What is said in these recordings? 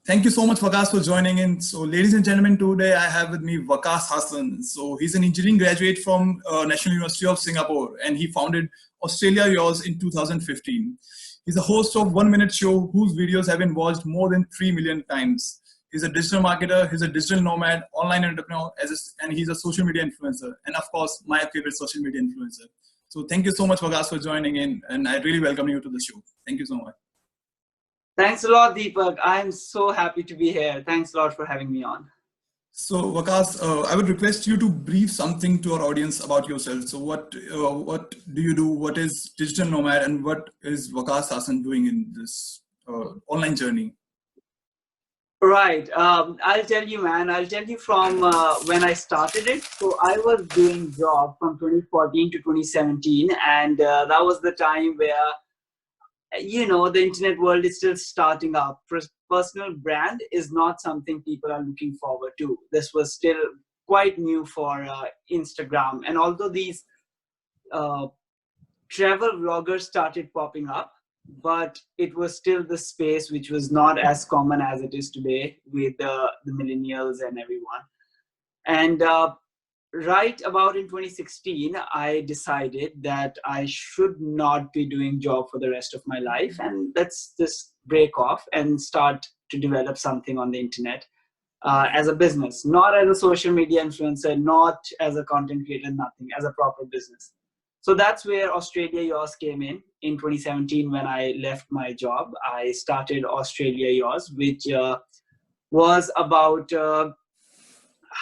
Thank you so much, Waqas, for joining in. So, ladies and gentlemen, today I have with me Waqas Hassn. So, he's an engineering graduate from National University of Singapore, and he founded Australia Yours in 2015. He's a host of One Minute Show, whose videos have been watched more than 3 million times. He's a digital marketer, he's a digital nomad, online entrepreneur, and he's a social media influencer. And of course, my favorite social media influencer. So, thank you so much, Waqas, for joining in, and I really welcome you to the show. Thank you so much. Thanks a lot, Deepak. I'm so happy to be here. Thanks a lot for having me on. So, Waqas, I would request you to brief something to our audience about yourself. So, what do you do? What is Digital Nomad, and what is Waqas Hassn doing in this online journey? Right. I'll tell you, man. I'll tell you from when I started it. So I was doing job from 2014 to 2017, and that was the time where the internet world is still starting up. Personal brand is not something people are looking forward to. This was still quite new for Instagram. And although these travel vloggers started popping up, but it was still the space which was not as common as it is today with the millennials and everyone. And right about in 2016, I decided that I should not be doing job for the rest of my life, and let's just break off and start to develop something on the internet as a business, not as a social media influencer, not as a content creator, nothing, as a proper business. So that's where Australia Yours came in 2017. When I left my job, I started Australia Yours, which was about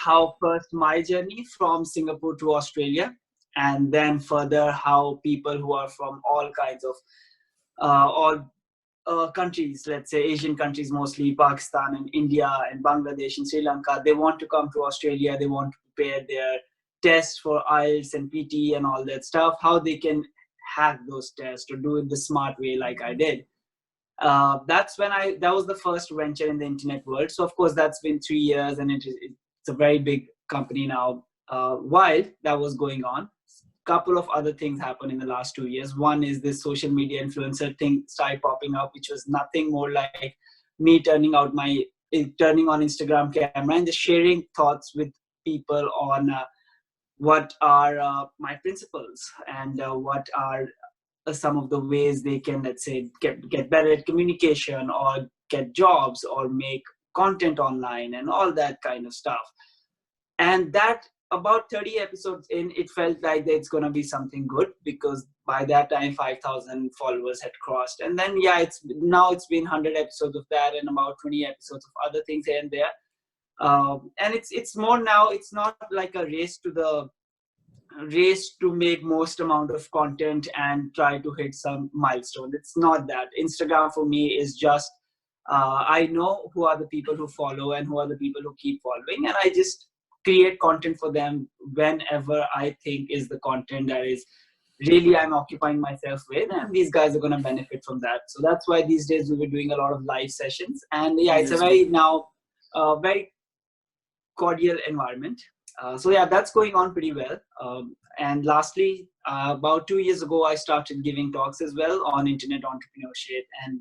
how first my journey from Singapore to Australia, and then further how people who are from all kinds of countries, let's say Asian countries, mostly Pakistan and India and Bangladesh and Sri Lanka, they want to come to Australia, they want to prepare their tests for IELTS and PT and all that stuff, how they can hack those tests or do it the smart way like I did. That was the first venture in the internet world. So of course that's been 3 years, and it's a very big company now. While that was going on, couple of other things happened in the last 2 years. One is this social media influencer thing started popping up, which was nothing more like me turning on Instagram camera and just sharing thoughts with people on what are my principles and what are some of the ways they can, let's say, get better at communication or get jobs or make content online and all that kind of stuff. And that about 30 episodes in, it felt like that it's going to be something good, because by that time 5,000 followers had crossed. And then it's been 100 episodes of that and about 20 episodes of other things here and there. And it's more now, it's not like a race to make most amount of content and try to hit some milestone. It's not that. Instagram for me is just I know who are the people who follow and who are the people who keep following, and I just create content for them whenever I think is the content that is really I'm occupying myself with, and these guys are going to benefit from that. So that's why these days we were doing a lot of live sessions, and it's a very cordial environment. So that's going on pretty well. And lastly, about 2 years ago, I started giving talks as well on internet entrepreneurship and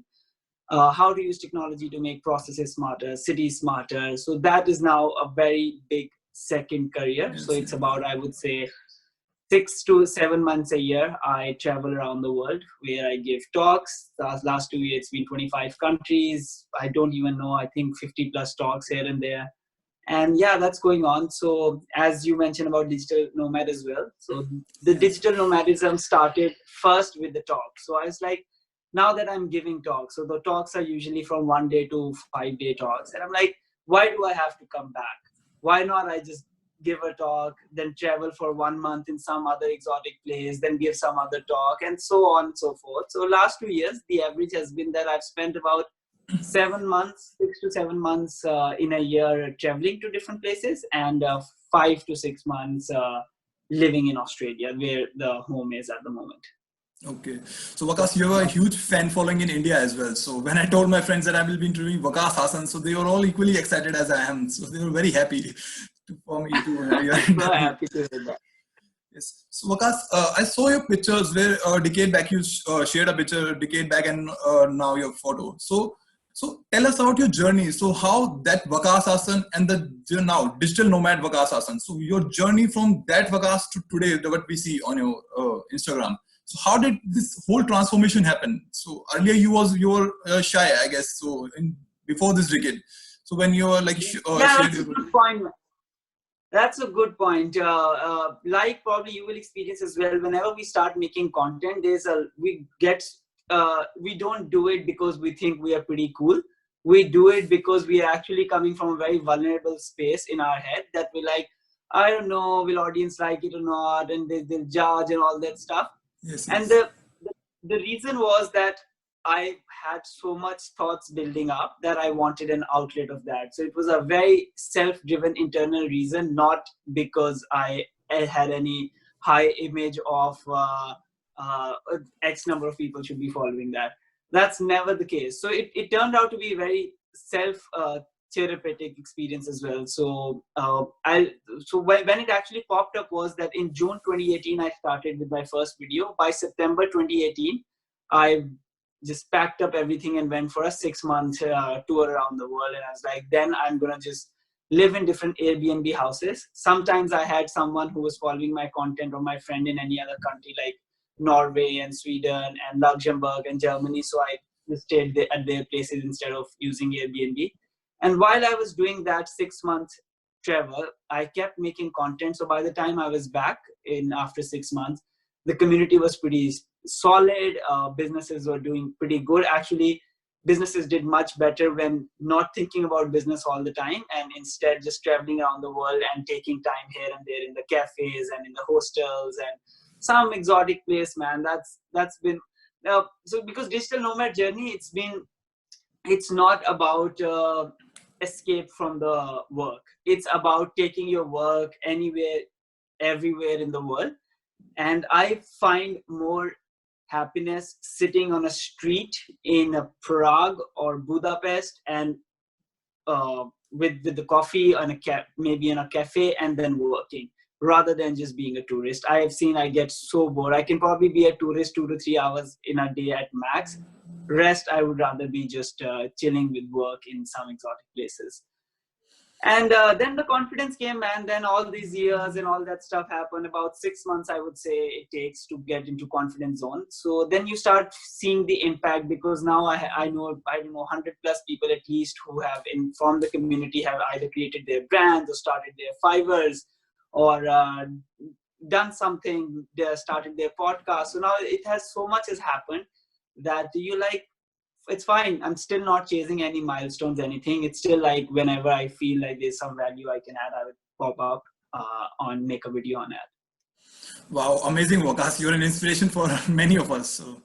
how to use technology to make processes smarter, cities smarter. So that is now a very big second career. Yes. So it's about, I would say, 6 to 7 months a year. I travel around the world where I give talks. The last 2 years, it's been 25 countries. I don't even know, I think 50 plus talks here and there. And that's going on. So as you mentioned about digital nomad as well. So the digital nomadism started first with the talk. So I was like, now that I'm giving talks, so the talks are usually from 1 day to 5 day talks. And I'm like, why do I have to come back? Why not I just give a talk, then travel for 1 month in some other exotic place, then give some other talk, and so on and so forth. So last 2 years, the average has been that I've spent about 7 months, 6 to 7 months in a year traveling to different places, and 5 to 6 months living in Australia, where the home is at the moment. Okay. So Waqas, you have a huge fan following in India as well. So when I told my friends that I will be interviewing Waqas Hassn, so they were all equally excited as I am. So they were very happy for me to have your interview. So happy to hear that. Yes. So Waqas, I saw your pictures where a decade back you shared a picture, a decade back, and now your photo. So So tell us about your journey. So how that Waqas Hassn and the now digital nomad Waqas Hassn. So your journey from that Waqas to today, what we see on your Instagram. So how did this whole transformation happen? So earlier you were shy, I guess. So before this decade. So when you were like yeah, shared that's a good point. That's a good point. Like probably you will experience as well. Whenever we start making content, we don't do it because we think we are pretty cool. We do it because we are actually coming from a very vulnerable space in our head that we like, I don't know, will audience like it or not, and they'll judge and all that stuff. yes, And yes. the reason was that I had so much thoughts building up that I wanted an outlet of that. So it was a very self-driven internal reason, not because I had any high image of X number of people should be following that. That's never the case. So it turned out to be very therapeutic experience as well. So when it actually popped up was that in June 2018 I started with my first video. By September 2018 I just packed up everything and went for a 6-month tour around the world. And I was like, then I'm gonna just live in different Airbnb houses. Sometimes I had someone who was following my content or my friend in any other country like Norway and Sweden and Luxembourg and Germany, so I just stayed at their places instead of using Airbnb. And while I was doing that 6-month travel, I kept making content. So by the time I was back in after 6 months, the community was pretty solid. Businesses were doing pretty good. Actually, businesses did much better when not thinking about business all the time and instead just traveling around the world and taking time here and there in the cafes and in the hostels and some exotic place, man. That's been so because digital nomad journey, it's not about escape from the work. It's about taking your work anywhere, everywhere in the world. And I find more happiness sitting on a street in Prague or Budapest and with the coffee on maybe in a cafe and then working, rather than just being a tourist. I have seen I get so bored. I can probably be a tourist 2 to 3 hours in a day at max. Rest, I would rather be just chilling with work in some exotic places. And then the confidence came, and then all these years and all that stuff happened. About 6 months, I would say it takes to get into confidence zone. So then you start seeing the impact, because now I know 100 plus people at least who have from the community have either created their brands or started their Fivers or done something, they started their podcast. So now it has so much has happened that you like, it's fine. I'm still not chasing any milestones, anything. It's still like whenever I feel like there's some value I can add, I would pop up make a video on that. Wow, amazing, Waqas. You're an inspiration for many of us. So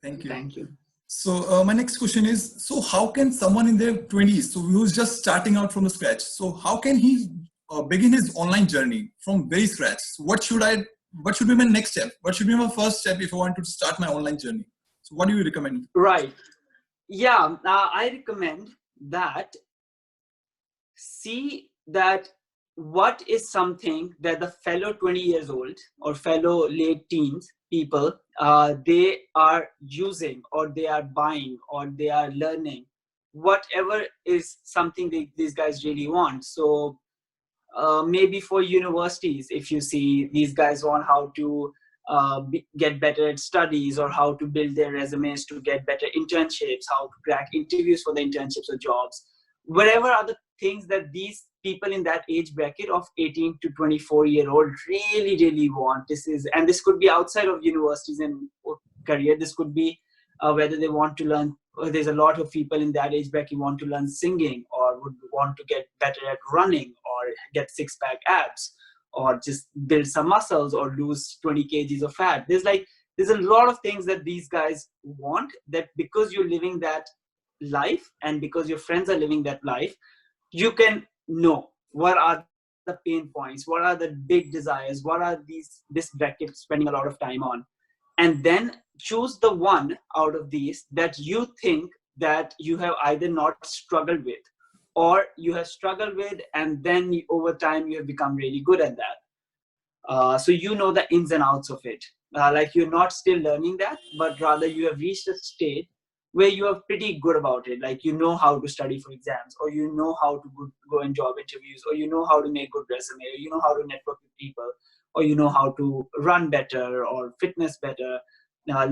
thank you. Thank you. So my next question is, so how can someone in their 20s, so who's just starting out from the scratch, so how can he begin his online journey from very scratch? So what should be my next step? What should be my first step if I want to start my online journey? So what do you recommend? Right. Yeah, I recommend that see that what is something that the fellow 20 years old or fellow late teens people, they are using or they are buying or they are learning, whatever is something these guys really want. So maybe for universities, if you see these guys want how to get better at studies or how to build their resumes to get better internships, how to crack interviews for the internships or jobs, whatever are the things that these people in that age bracket of 18 to 24-year-old really want. This could be outside of universities and career. This could be whether they want to learn. There's a lot of people in that age bracket who want to learn singing or would want to get better at running or get six-pack abs or just build some muscles or lose 20 kgs of fat. There's a lot of things that these guys want, that because you're living that life and because your friends are living that life, you can know what are the pain points, what are the big desires, what are this bracket spending a lot of time on, and then choose the one out of these that you think that you have either not struggled with or you have struggled with, and then over time you have become really good at that. So you know the ins and outs of it. Like you're not still learning that, but rather you have reached a state where you are pretty good about it. Like, you know how to study for exams, or you know how to go in job interviews, or you know how to make good resume, or you know how to network with people, or you know how to run better or fitness better,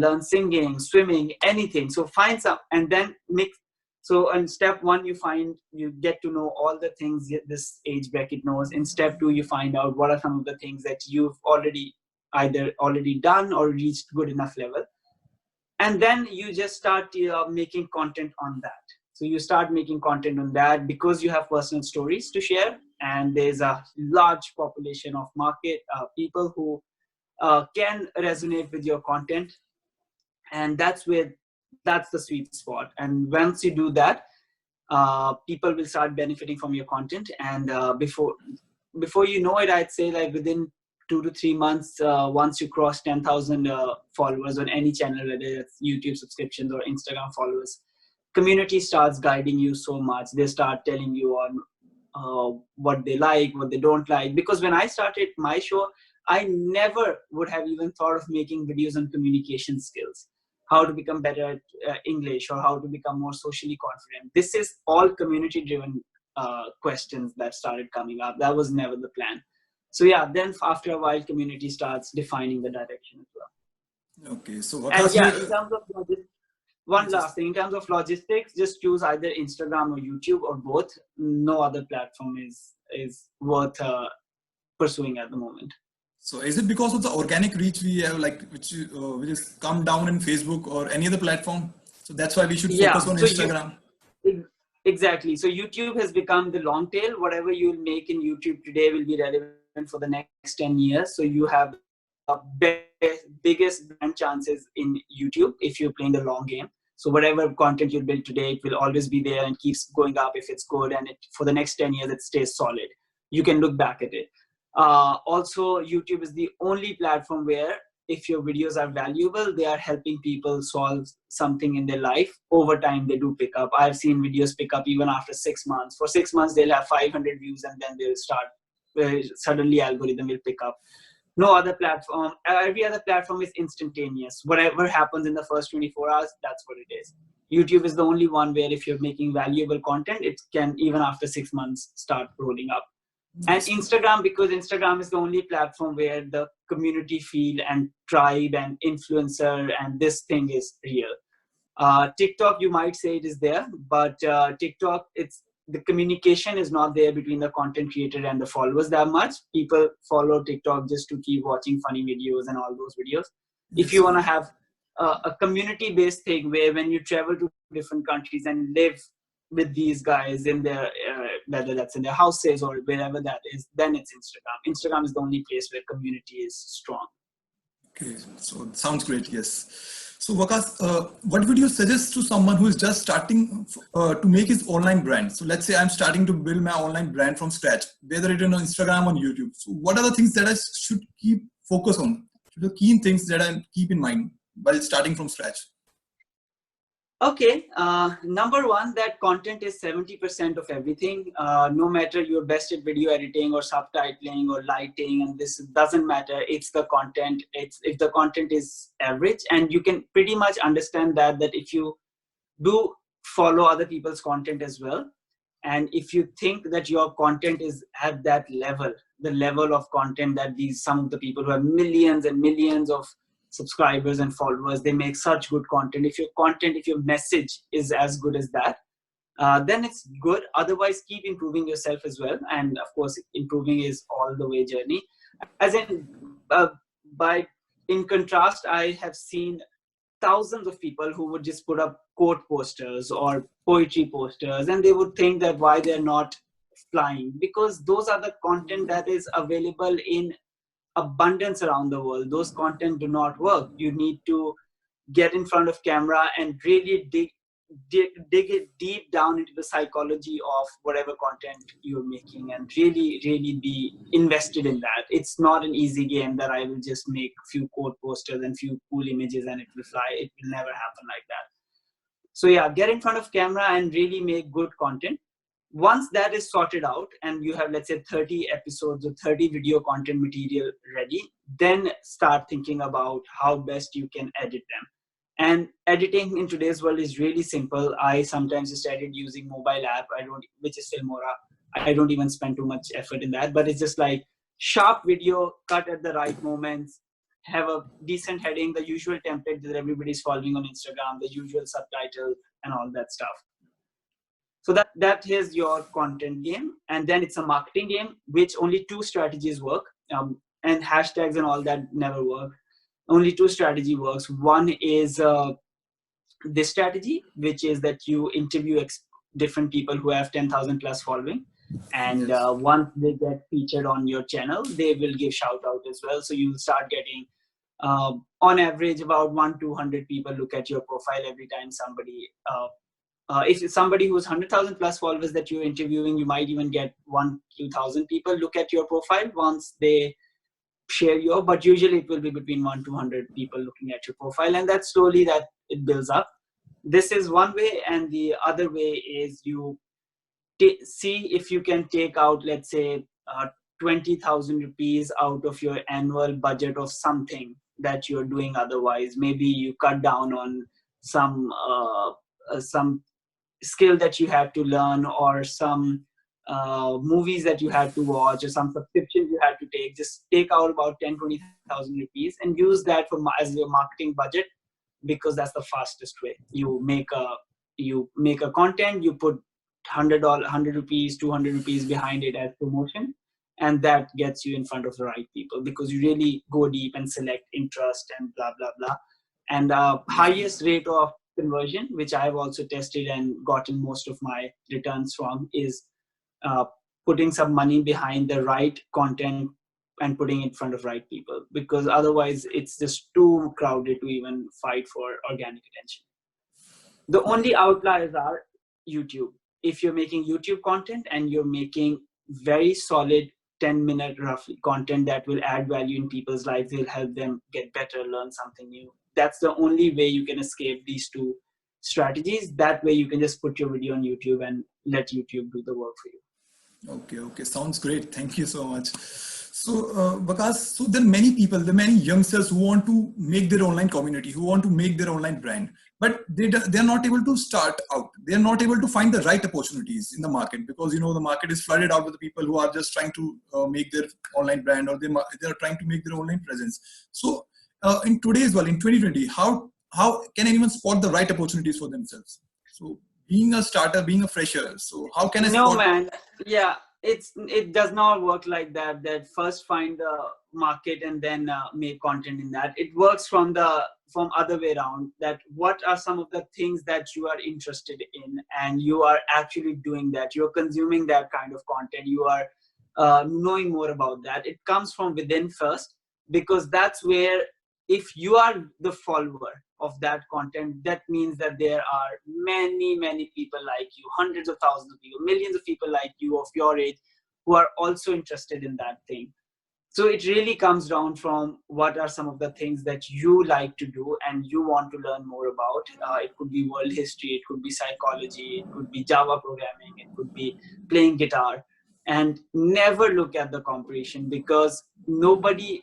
learn singing, swimming, anything. So find some, and then mix. So in step one, you get to know all the things this age bracket knows. In step two, you find out what are some of the things that you've either already done or reached good enough level. And then you just start making content on that. So you start making content on that because you have personal stories to share, and there's a large population of market people who can resonate with your content, and that's the sweet spot. And once you do that, people will start benefiting from your content, and before you know it, I'd say like within 2 to 3 months, once you cross 10,000 followers on any channel, whether it's YouTube subscriptions or Instagram followers, community starts guiding you so much. They start telling you on what they like, what they don't like. Because when I started my show, I never would have even thought of making videos on communication skills, how to become better at English, or how to become more socially confident. This is all community driven questions that started coming up. That was never the plan. So yeah, then after a while, community starts defining the direction as well. Okay, so And Waqas, yeah, in terms of one last thing, in terms of logistics, just choose either Instagram or YouTube or both. No other platform is worth pursuing at the moment. so is it because of the organic reach we have, like which is come down in Facebook or any other platform? So that's why we should focus on Instagram. Exactly. So YouTube has become the long tail. Whatever you'll make in YouTube today will be relevant for the next 10 years. So you have biggest brand chances in YouTube if you're playing the long game. So whatever content you build today, it will always be there and keeps going up if it's good, and for the next 10 years it stays solid. You can look back at it. Also, YouTube is the only platform where if your videos are valuable, they are helping people solve something in their life. Over time, they do pick up. I've seen videos pick up even after 6 months. For 6 months, they'll have 500 views, and then they'll start, suddenly algorithm will pick up. No other platform, every other platform is instantaneous. Whatever happens in the first 24 hours, that's what it is. YouTube is the only one where if you're making valuable content, it can, even after 6 months, start rolling up. And Instagram, because Instagram is the only platform where the community feel and tribe and influencer and this thing is real. TikTok, you might say it is there, but TikTok, the communication is not there between the content creator and the followers that much. People follow TikTok just to keep watching funny videos and all those videos. If you want to have a community-based thing where when you travel to different countries and live with these guys in their, whether that's in their houses or wherever that is, then it's Instagram. Instagram is the only place where community is strong. Okay, so sounds great, yes. So Waqas, what would you suggest to someone who is just starting to make his online brand? So let's say I'm starting to build my online brand from scratch, whether it is on Instagram or YouTube. So what are the things that I should keep focus on? The key things that I keep in mind while starting from scratch? Okay, number one, that content is 70% of everything. No matter you're best at video editing or subtitling or lighting, and this doesn't matter. It's the content. If the content is average, and you can pretty much understand that if you do follow other people's content as well, and if you think that your content is at that level, the level of content that some of the people who have millions and millions of subscribers and followers, they make such good content. If your message is as good as that, then it's good. Otherwise, keep improving yourself as well. And of course, improving is all the way journey. As in, in contrast, I have seen thousands of people who would just put up quote posters or poetry posters, and they would think that why they're not flying, because those are the content that is available in abundance around the world. Those content do not work. You need to get in front of camera and really dig it deep down into the psychology of whatever content you're making, and really be invested in that. It's not an easy game that I will just make few quote posters and few cool images and it will fly. It will never happen like that. So yeah, get in front of camera and really make good content. Once that is sorted out and you have, let's say, 30 episodes or 30 video content material ready, then start thinking about how best you can edit them. And editing in today's world is really simple. I sometimes just edit using mobile app. Which is Filmora. I don't even spend too much effort in that, but it's just like sharp video cut at the right moments, have a decent heading, the usual template that everybody's following on Instagram, the usual subtitle and all that stuff. So that is your content game. And then it's a marketing game, which only two strategies work. And hashtags and all that never work. Only two strategy works. One is this strategy, which is that you interview different people who have 10,000 plus following. And once they get featured on your channel, they will give shout out as well. So you'll start getting, on average, about 100-200 people look at your profile every time somebody, if it's somebody who's 100,000 plus followers that you're interviewing, you might even get 1-2,000 people look at your profile once they share your, but usually it will be between 1-200 people looking at your profile, and that slowly that it builds up. This is one way, and the other way is you see if you can take out, let's say, 20,000 rupees out of your annual budget of something that you're doing otherwise. Maybe you cut down on some skill that you had to learn, or some movies that you had to watch, or some subscriptions you had to take. Just take out about 10,000-20,000 rupees and use that as your marketing budget, because that's the fastest way. You make a content, you put $100 rupees, 200 rupees behind it as promotion, and that gets you in front of the right people, because you really go deep and select interest and blah blah blah. And highest rate of conversion, which I've also tested and gotten most of my returns from, is putting some money behind the right content and putting it in front of right people, because otherwise it's just too crowded to even fight for organic attention. The only outliers are YouTube. If you're making YouTube content and you're making very solid 10-minute roughly content that will add value in people's lives, will help them get better, learn something new, that's the only way you can escape these two strategies. That way you can just put your video on YouTube and let YouTube do the work for you. Okay, sounds great. Thank you so much. So, Waqas, so there are many people, there are many youngsters who want to make their online community, who want to make their online brand, but they are not able to start out. They are not able to find the right opportunities in the market, because the market is flooded out with the people who are just trying to make their online brand, or they are trying to make their online presence. So, in today's world, in 2020, how can anyone spot the right opportunities for themselves? So, being a starter, being a fresher, so how can I spot? No, man. Yeah, it does not work like that. That first find the market and then make content in that. It works from other way around. That what are some of the things that you are interested in, and you are actually doing that. You're consuming that kind of content. You are knowing more about that. It comes from within first, because that's where, if you are the follower of that content, that means that there are many people like you, hundreds of thousands of people, millions of people like you of your age, who are also interested in that thing. So it really comes down from what are some of the things that you like to do and you want to learn more about. It could be world history, it could be psychology, it could be Java programming, it could be playing guitar. And never look at the competition, because nobody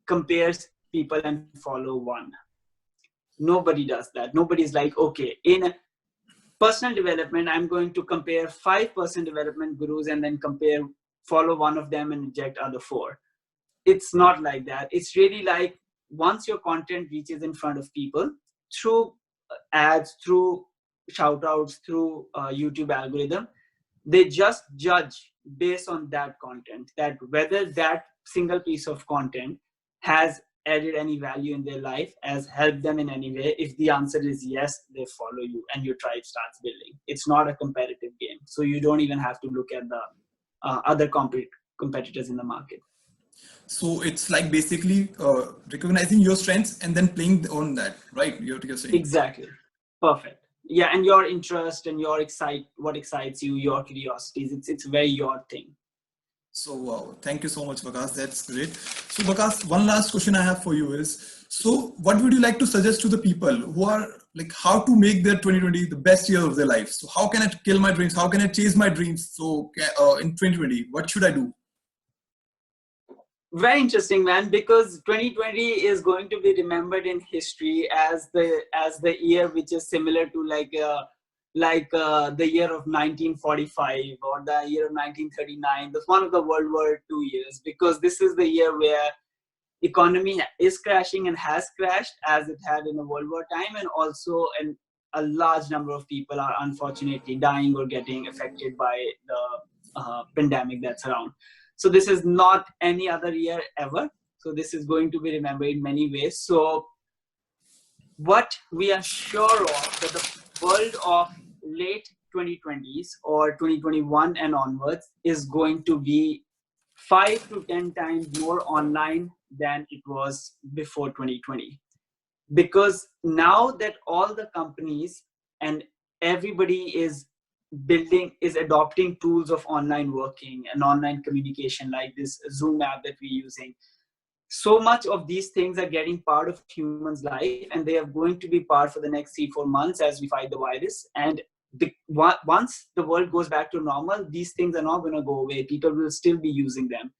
compares people and follow one. Nobody does that. Nobody's like, okay, in personal development, I'm going to compare 5 personal development gurus and then follow one of them and reject other 4. It's not like that. It's really like, once your content reaches in front of people through ads, through shout outs, through YouTube algorithm, they just judge based on that content, that whether that single piece of content has added any value in their life, has helped them in any way. If the answer is yes, they follow you and your tribe starts building. It's not a competitive game. So you don't even have to look at the other competitors in the market. So it's like basically recognizing your strengths and then playing on that, right? You're saying. Exactly. Perfect. Yeah, and your interest and what excites you, your curiosities. It's very your thing. So wow, thank you so much, Waqas. That's great. So Waqas, one last question I have for you is, so what would you like to suggest to the people who are like, how to make their 2020 the best year of their life? So how can I kill my dreams? How can I chase my dreams? So in 2020, what should I do? Very interesting, man, because 2020 is going to be remembered in history as the year which is similar to the year of 1945 or the year of 1939, the one of the World War II years, because this is the year where economy is crashing and has crashed as it had in the World War time, and also a large number of people are unfortunately dying or getting affected by the pandemic that's around. So this is not any other year ever. So this is going to be remembered in many ways. So what we are sure of, that the world of late 2020s or 2021 and onwards is going to be 5 to 10 times more online than it was before 2020. Because now that all the companies and everybody is adopting tools of online working and online communication, like this Zoom app that we're using, so much of these things are getting part of humans' life, and they are going to be part for the next 3-4 months as we fight the virus. And once the world goes back to normal, these things are not going to go away. People will still be using them.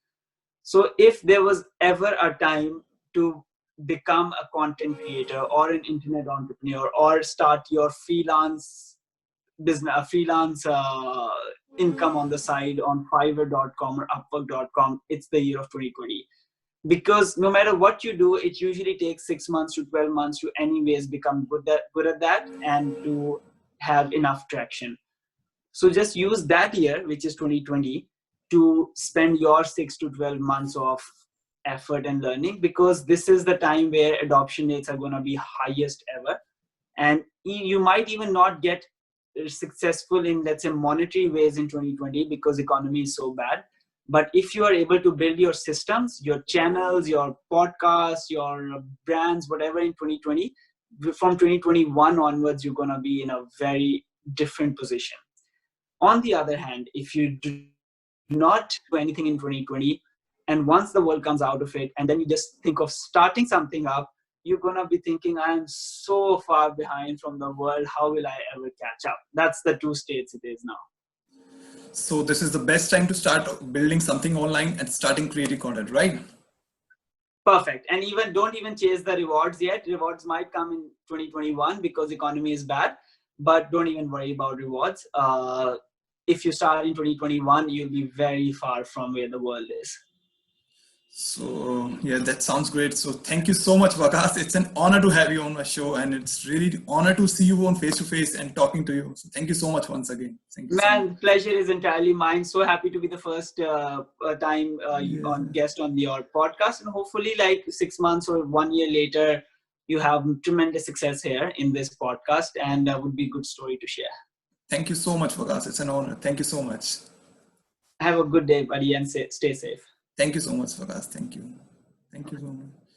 So if there was ever a time to become a content creator or an internet entrepreneur or start your freelance business, freelance income on the side on Fiverr.com or Upwork.com, it's the year of 2020. Because no matter what you do, it usually takes 6 months to 12 months to anyways become good at that and to have enough traction. So just use that year, which is 2020, to spend your 6 to 12 months of effort and learning, because this is the time where adoption rates are going to be highest ever. And you might even not get successful in, let's say, monetary ways in 2020 because economy is so bad. But if you are able to build your systems, your channels, your podcasts, your brands, whatever in 2020, from 2021 onwards, you're going to be in a very different position. On the other hand, if you do not do anything in 2020, and once the world comes out of it, and then you just think of starting something up, you're going to be thinking, I'm so far behind from the world. How will I ever catch up? That's the two states it is now. So this is the best time to start building something online and starting creating content, right? Perfect. And don't even chase the rewards yet. Rewards might come in 2021 because economy is bad, but don't even worry about rewards. If you start in 2021, you'll be very far from where the world is. So yeah, that sounds great. So thank you so much, Waqas. It's an honor to have you on my show, and it's really an honor to see you on face to face and talking to you. So thank you so much once again. Thank you. Man, pleasure is entirely mine. So happy to be the first time on guest on your podcast, and hopefully, like 6 months or 1 year later, you have tremendous success here in this podcast, and would be a good story to share. Thank you so much, Waqas. It's an honor. Thank you so much. Have a good day, buddy, and stay safe. Thank you so much, Waqas. Thank you. Thank you so much.